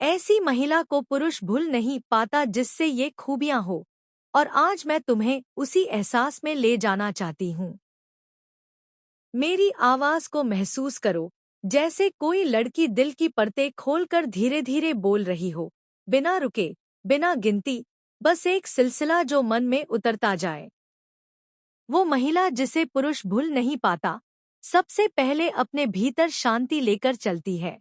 ऐसी महिला को पुरुष भूल नहीं पाता जिससे ये खूबियां हो, और आज मैं तुम्हें उसी एहसास में ले जाना चाहती हूँ। मेरी आवाज को महसूस करो, जैसे कोई लड़की दिल की परतें खोलकर धीरे धीरे बोल रही हो, बिना रुके, बिना गिनती, बस एक सिलसिला जो मन में उतरता जाए। वो महिला जिसे पुरुष भूल नहीं पाता, सबसे पहले अपने भीतर शांति लेकर चलती है।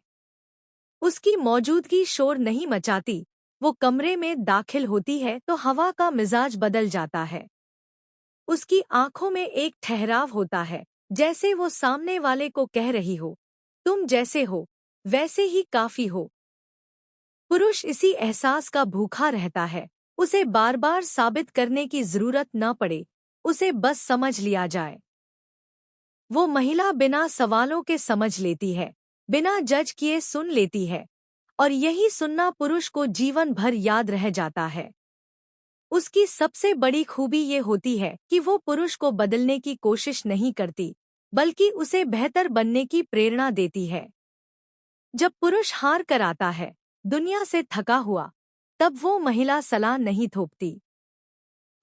उसकी मौजूदगी शोर नहीं मचाती, वो कमरे में दाखिल होती है तो हवा का मिजाज बदल जाता है। उसकी आंखों में एक ठहराव होता है, जैसे वो सामने वाले को कह रही हो, तुम जैसे हो वैसे ही काफी हो। पुरुष इसी एहसास का भूखा रहता है, उसे बार बार साबित करने की जरूरत न पड़े, उसे बस समझ लिया जाए। वो महिला बिना सवालों के समझ लेती है, बिना जज किए सुन लेती है, और यही सुनना पुरुष को जीवन भर याद रह जाता है। उसकी सबसे बड़ी खूबी ये होती है कि वो पुरुष को बदलने की कोशिश नहीं करती, बल्कि उसे बेहतर बनने की प्रेरणा देती है। जब पुरुष हार कर आता है, दुनिया से थका हुआ, तब वो महिला सलाह नहीं थोपती।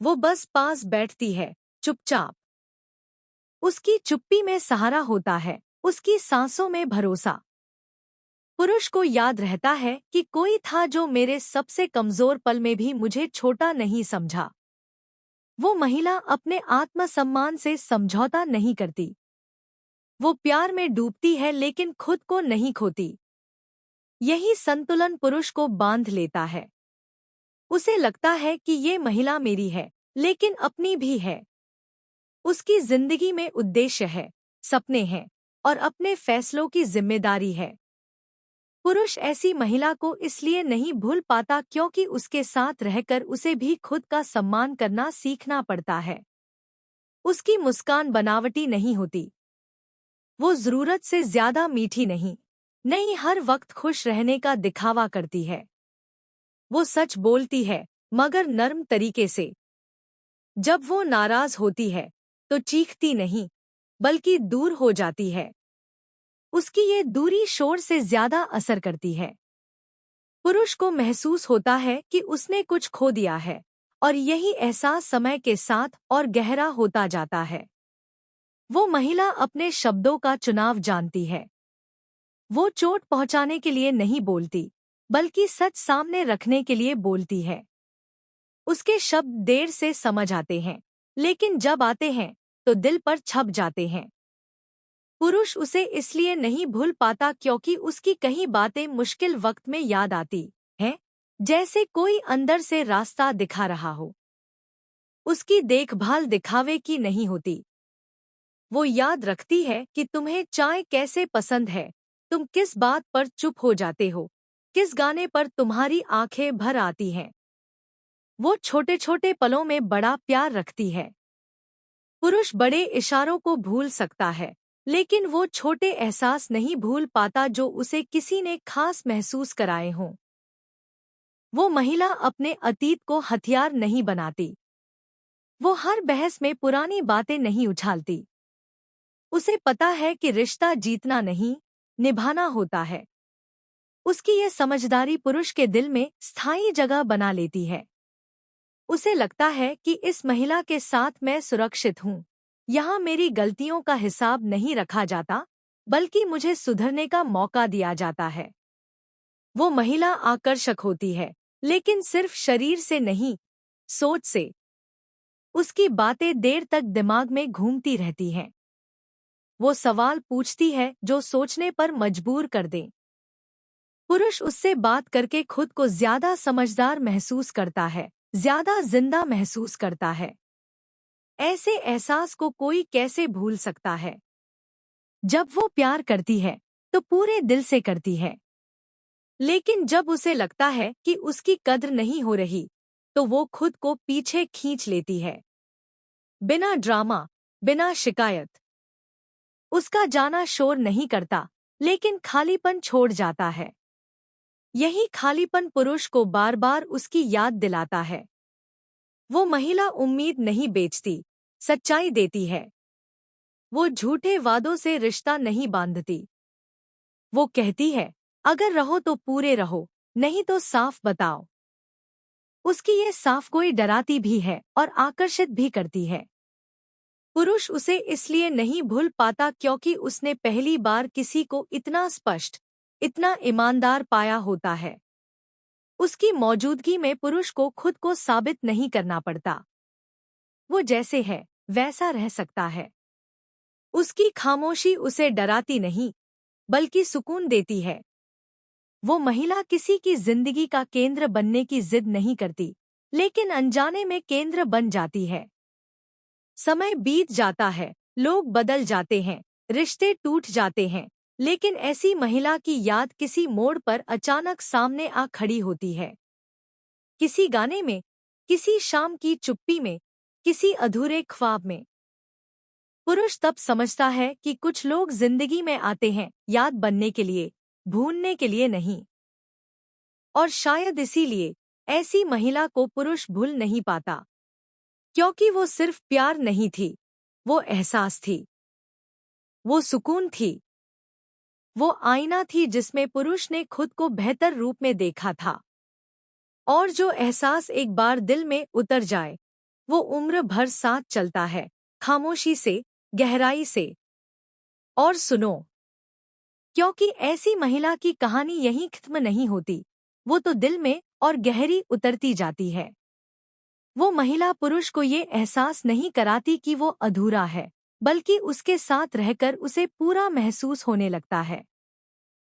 वो बस पास बैठती है, चुपचाप। उसकी चुप्पी में सहारा होता है, उसकी सांसों में भरोसा। पुरुष को याद रहता है कि कोई था जो मेरे सबसे कमजोर पल में भी मुझे छोटा नहीं समझा। वो महिला अपने आत्मसम्मान से समझौता नहीं करती। वो प्यार में डूबती है लेकिन खुद को नहीं खोती। यही संतुलन पुरुष को बांध लेता है। उसे लगता है कि ये महिला मेरी है, लेकिन अपनी भी है। उसकी जिंदगी में उद्देश्य है, सपने हैं, और अपने फैसलों की जिम्मेदारी है। पुरुष ऐसी महिला को इसलिए नहीं भूल पाता क्योंकि उसके साथ रहकर उसे भी खुद का सम्मान करना सीखना पड़ता है। उसकी मुस्कान बनावटी नहीं होती। वो जरूरत से ज्यादा मीठी नहीं, नहीं हर वक्त खुश रहने का दिखावा करती है। वो सच बोलती है, मगर नर्म तरीके से। जब वो नाराज होती है, तो चीखती नहीं, बल्कि दूर हो जाती है। उसकी ये दूरी शोर से ज्यादा असर करती है। पुरुष को महसूस होता है कि उसने कुछ खो दिया है, और यही एहसास समय के साथ और गहरा होता जाता है। वो महिला अपने शब्दों का चुनाव जानती है। वो चोट पहुंचाने के लिए नहीं बोलती, बल्कि सच सामने रखने के लिए बोलती है। उसके शब्द देर से समझ आते हैं, लेकिन जब आते हैं तो दिल पर छप जाते हैं। पुरुष उसे इसलिए नहीं भूल पाता क्योंकि उसकी कई बातें मुश्किल वक्त में याद आती हैं, जैसे कोई अंदर से रास्ता दिखा रहा हो। उसकी देखभाल दिखावे की नहीं होती। वो याद रखती है कि तुम्हें चाय कैसे पसंद है, तुम किस बात पर चुप हो जाते हो, किस गाने पर तुम्हारी आंखें भर आती हैं। वो छोटे छोटे पलों में बड़ा प्यार रखती है। पुरुष बड़े इशारों को भूल सकता है, लेकिन वो छोटे एहसास नहीं भूल पाता जो उसे किसी ने खास महसूस कराए हों। वो महिला अपने अतीत को हथियार नहीं बनाती। वो हर बहस में पुरानी बातें नहीं उछालती। उसे पता है कि रिश्ता जीतना नहीं, निभाना होता है। उसकी ये समझदारी पुरुष के दिल में स्थायी जगह बना लेती है। उसे लगता है कि इस महिला के साथ मैं सुरक्षित हूँ। यहाँ मेरी गलतियों का हिसाब नहीं रखा जाता, बल्कि मुझे सुधरने का मौका दिया जाता है। वो महिला आकर्षक होती है, लेकिन सिर्फ शरीर से नहीं, सोच से। उसकी बातें देर तक दिमाग में घूमती रहती हैं। वो सवाल पूछती है जो सोचने पर मजबूर कर दें। पुरुष उससे बात करके खुद को ज्यादा समझदार महसूस करता है, ज्यादा जिंदा महसूस करता है। ऐसे एहसास को कोई कैसे भूल सकता है? जब वो प्यार करती है, तो पूरे दिल से करती है। लेकिन जब उसे लगता है कि उसकी कद्र नहीं हो रही, तो वो खुद को पीछे खींच लेती है। बिना ड्रामा, बिना शिकायत। उसका जाना शोर नहीं करता, लेकिन खालीपन छोड़ जाता है। यही खालीपन पुरुष को बार बार उसकी याद दिलाता है। वो महिला उम्मीद नहीं बेचती, सच्चाई देती है। वो झूठे वादों से रिश्ता नहीं बांधती। वो कहती है, अगर रहो तो पूरे रहो, नहीं तो साफ बताओ। उसकी ये साफ गोई डराती भी है और आकर्षित भी करती है। पुरुष उसे इसलिए नहीं भूल पाता क्योंकि उसने पहली बार किसी को इतना स्पष्ट, इतना ईमानदार पाया होता है। उसकी मौजूदगी में पुरुष को खुद को साबित नहीं करना पड़ता। वो जैसे है वैसा रह सकता है। उसकी खामोशी उसे डराती नहीं, बल्कि सुकून देती है। वो महिला किसी की जिंदगी का केंद्र बनने की जिद नहीं करती, लेकिन अनजाने में केंद्र बन जाती है। समय बीत जाता है, लोग बदल जाते हैं, रिश्ते टूट जाते हैं, लेकिन ऐसी महिला की याद किसी मोड़ पर अचानक सामने आ खड़ी होती है। किसी गाने में, किसी शाम की चुप्पी में, किसी अधूरे ख्वाब में। पुरुष तब समझता है कि कुछ लोग जिंदगी में आते हैं याद बनने के लिए, भूलने के लिए नहीं। और शायद इसीलिए ऐसी महिला को पुरुष भूल नहीं पाता, क्योंकि वो सिर्फ प्यार नहीं थी, वो एहसास थी, वो सुकून थी, वो आईना थी जिसमें पुरुष ने खुद को बेहतर रूप में देखा था। और जो एहसास एक बार दिल में उतर जाए, वो उम्र भर साथ चलता है, खामोशी से, गहराई से। और सुनो, क्योंकि ऐसी महिला की कहानी यहीं खत्म नहीं होती, वो तो दिल में और गहरी उतरती जाती है। वो महिला पुरुष को ये एहसास नहीं कराती कि वो अधूरा है, बल्कि उसके साथ रहकर उसे पूरा महसूस होने लगता है।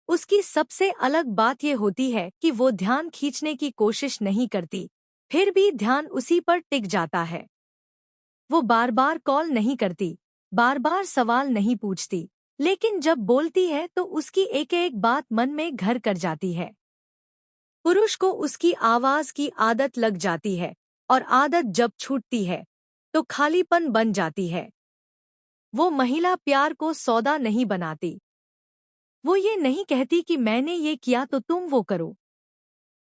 उसकी सबसे अलग बात ये होती है कि वो ध्यान खींचने की कोशिश नहीं करती, फिर भी ध्यान उसी पर टिक जाता है। वो बार बार कॉल नहीं करती, बार बार सवाल नहीं पूछती, लेकिन जब बोलती है तो उसकी एक एक बात मन में घर कर जाती है। पुरुष को उसकी आवाज की आदत लग जाती है, और आदत जब छूटती है तो खालीपन बन जाती है। वो महिला प्यार को सौदा नहीं बनाती। वो ये नहीं कहती कि मैंने ये किया तो तुम वो करो।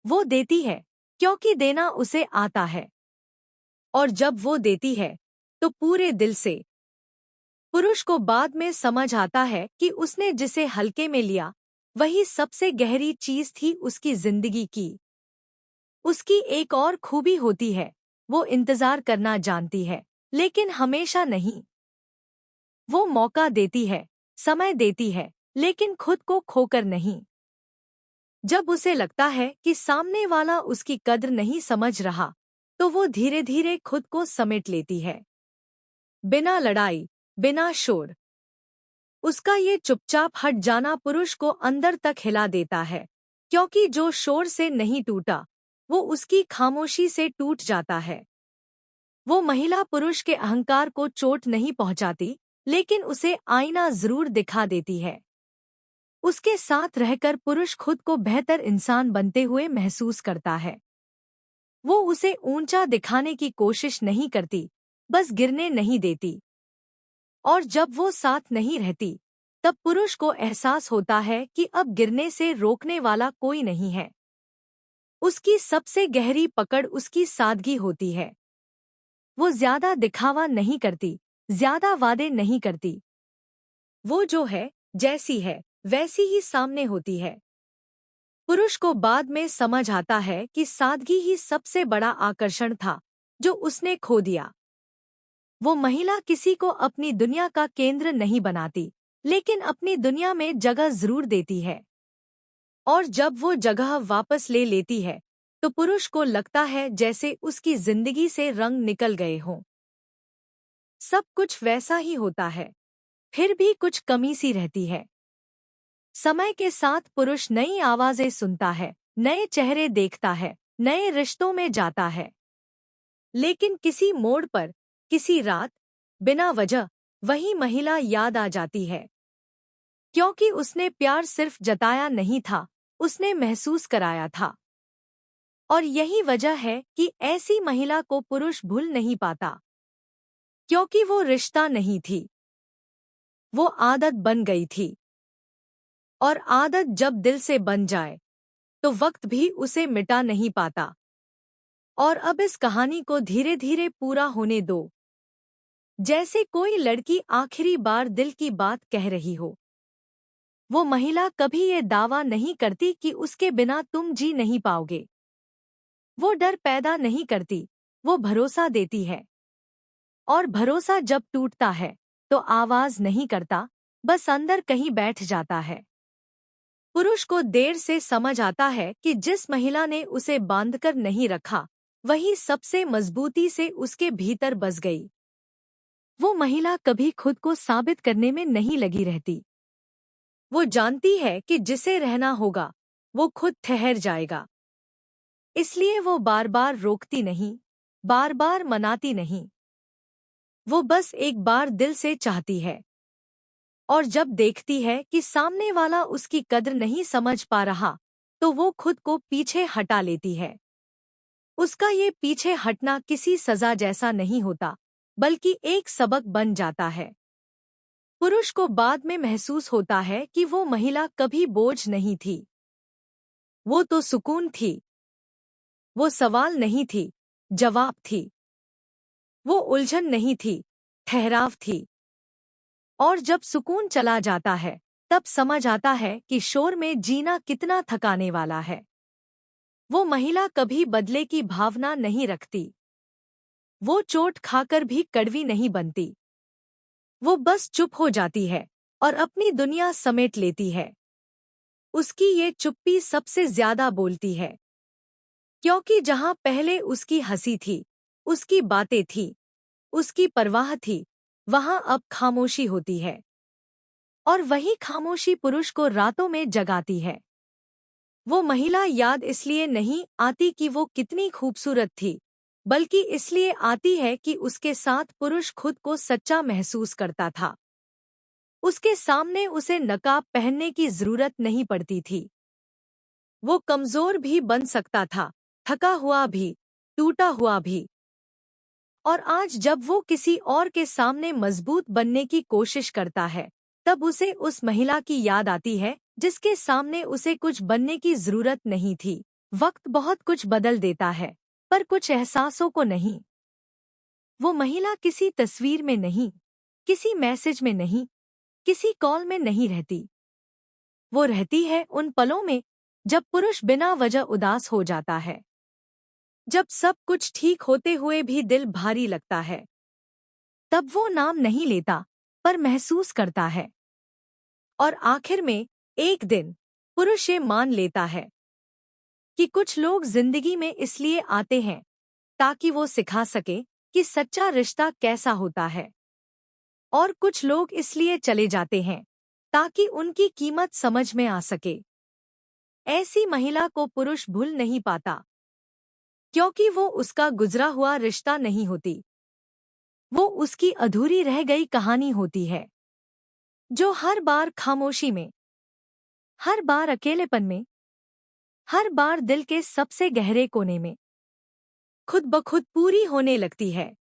वो देती है क्योंकि देना उसे आता है, और जब वो देती है तो पूरे दिल से। पुरुष को बाद में समझ आता है कि उसने जिसे हल्के में लिया, वही सबसे गहरी चीज थी उसकी जिंदगी की। उसकी एक और खूबी होती है, वो इंतजार करना जानती है, लेकिन हमेशा नहीं। वो मौका देती है, समय देती है, लेकिन खुद को खोकर नहीं। जब उसे लगता है कि सामने वाला उसकी कद्र नहीं समझ रहा, तो वो धीरे धीरे खुद को समेट लेती है। बिना लड़ाई, बिना शोर। उसका ये चुपचाप हट जाना पुरुष को अंदर तक हिला देता है, क्योंकि जो शोर से नहीं टूटा, वो उसकी खामोशी से टूट जाता है। वो महिला पुरुष के अहंकार को चोट नहीं पहुंचाती, लेकिन उसे आईना जरूर दिखा देती है। उसके साथ रहकर पुरुष खुद को बेहतर इंसान बनते हुए महसूस करता है। वो उसे ऊंचा दिखाने की कोशिश नहीं करती, बस गिरने नहीं देती। और जब वो साथ नहीं रहती, तब पुरुष को एहसास होता है कि अब गिरने से रोकने वाला कोई नहीं है। उसकी सबसे गहरी पकड़ उसकी सादगी होती है। वो ज्यादा दिखावा नहीं करती, ज्यादा वादे नहीं करती। वो जो है, जैसी है, वैसी ही सामने होती है। पुरुष को बाद में समझ आता है कि सादगी ही सबसे बड़ा आकर्षण था, जो उसने खो दिया। वो महिला किसी को अपनी दुनिया का केंद्र नहीं बनाती, लेकिन अपनी दुनिया में जगह जरूर देती है। और जब वो जगह वापस ले लेती है, तो पुरुष को लगता है जैसे उसकी जिंदगी से रंग निकल गए हों। सब कुछ वैसा ही होता है, फिर भी कुछ कमी सी रहती है। समय के साथ पुरुष नई आवाजें सुनता है, नए चेहरे देखता है, नए रिश्तों में जाता है। लेकिन किसी मोड़ पर, किसी रात, बिना वजह, वही महिला याद आ जाती है। क्योंकि उसने प्यार सिर्फ जताया नहीं था, उसने महसूस कराया था। और यही वजह है कि ऐसी महिला को पुरुष भूल नहीं पाता, क्योंकि वो रिश्ता नहीं थी, वो आदत बन गई थी। और आदत जब दिल से बन जाए, तो वक्त भी उसे मिटा नहीं पाता। और अब इस कहानी को धीरे धीरे पूरा होने दो, जैसे कोई लड़की आखिरी बार दिल की बात कह रही हो। वो महिला कभी ये दावा नहीं करती कि उसके बिना तुम जी नहीं पाओगे। वो डर पैदा नहीं करती, वो भरोसा देती है। और भरोसा जब टूटता है तो आवाज नहीं करता, बस अंदर कहीं बैठ जाता है। पुरुष को देर से समझ आता है कि जिस महिला ने उसे बांधकर नहीं रखा, वही सबसे मजबूती से उसके भीतर बस गई। वो महिला कभी खुद को साबित करने में नहीं लगी रहती। वो जानती है कि जिसे रहना होगा वो खुद ठहर जाएगा। इसलिए वो बार बार रोकती नहीं, बार बार मनाती नहीं। वो बस एक बार दिल से चाहती है। और जब देखती है कि सामने वाला उसकी कद्र नहीं समझ पा रहा, तो वो खुद को पीछे हटा लेती है। उसका ये पीछे हटना किसी सजा जैसा नहीं होता, बल्कि एक सबक बन जाता है। पुरुष को बाद में महसूस होता है कि वो महिला कभी बोझ नहीं थी। वो तो सुकून थी। वो सवाल नहीं थी, जवाब थी। वो उलझन नहीं थी, ठहराव थी। और जब सुकून चला जाता है, तब समझ आता है कि शोर में जीना कितना थकाने वाला है। वो महिला कभी बदले की भावना नहीं रखती। वो चोट खाकर भी कड़वी नहीं बनती। वो बस चुप हो जाती है और अपनी दुनिया समेट लेती है। उसकी ये चुप्पी सबसे ज्यादा बोलती है। क्योंकि जहां पहले उसकी हंसी थी, उसकी बातें थी, उसकी परवाह थी, वहां अब खामोशी होती है। और वही खामोशी पुरुष को रातों में जगाती है। वो महिला याद इसलिए नहीं आती कि वो कितनी खूबसूरत थी, बल्कि इसलिए आती है कि उसके साथ पुरुष खुद को सच्चा महसूस करता था। उसके सामने उसे नकाब पहनने की जरूरत नहीं पड़ती थी। वो कमजोर भी बन सकता था, थका हुआ भी, टूटा हुआ भी। और आज जब वो किसी और के सामने मजबूत बनने की कोशिश करता है, तब उसे उस महिला की याद आती है जिसके सामने उसे कुछ बनने की जरूरत नहीं थी। वक्त बहुत कुछ बदल देता है, पर कुछ एहसासों को नहीं। वो महिला किसी तस्वीर में नहीं, किसी मैसेज में नहीं, किसी कॉल में नहीं रहती। वो रहती है उन पलों में जब पुरुष बिना वजह उदास हो जाता है, जब सब कुछ ठीक होते हुए भी दिल भारी लगता है। तब वो नाम नहीं लेता, पर महसूस करता है। और आखिर में एक दिन पुरुष ये मान लेता है कि कुछ लोग जिंदगी में इसलिए आते हैं ताकि वो सिखा सके कि सच्चा रिश्ता कैसा होता है। और कुछ लोग इसलिए चले जाते हैं ताकि उनकी कीमत समझ में आ सके। ऐसी महिला को पुरुष भूल नहीं पाता, क्योंकि वो उसका गुजरा हुआ रिश्ता नहीं होती। वो उसकी अधूरी रह गई कहानी होती है, जो हर बार खामोशी में, हर बार अकेलेपन में, हर बार दिल के सबसे गहरे कोने में खुद ब खुद पूरी होने लगती है।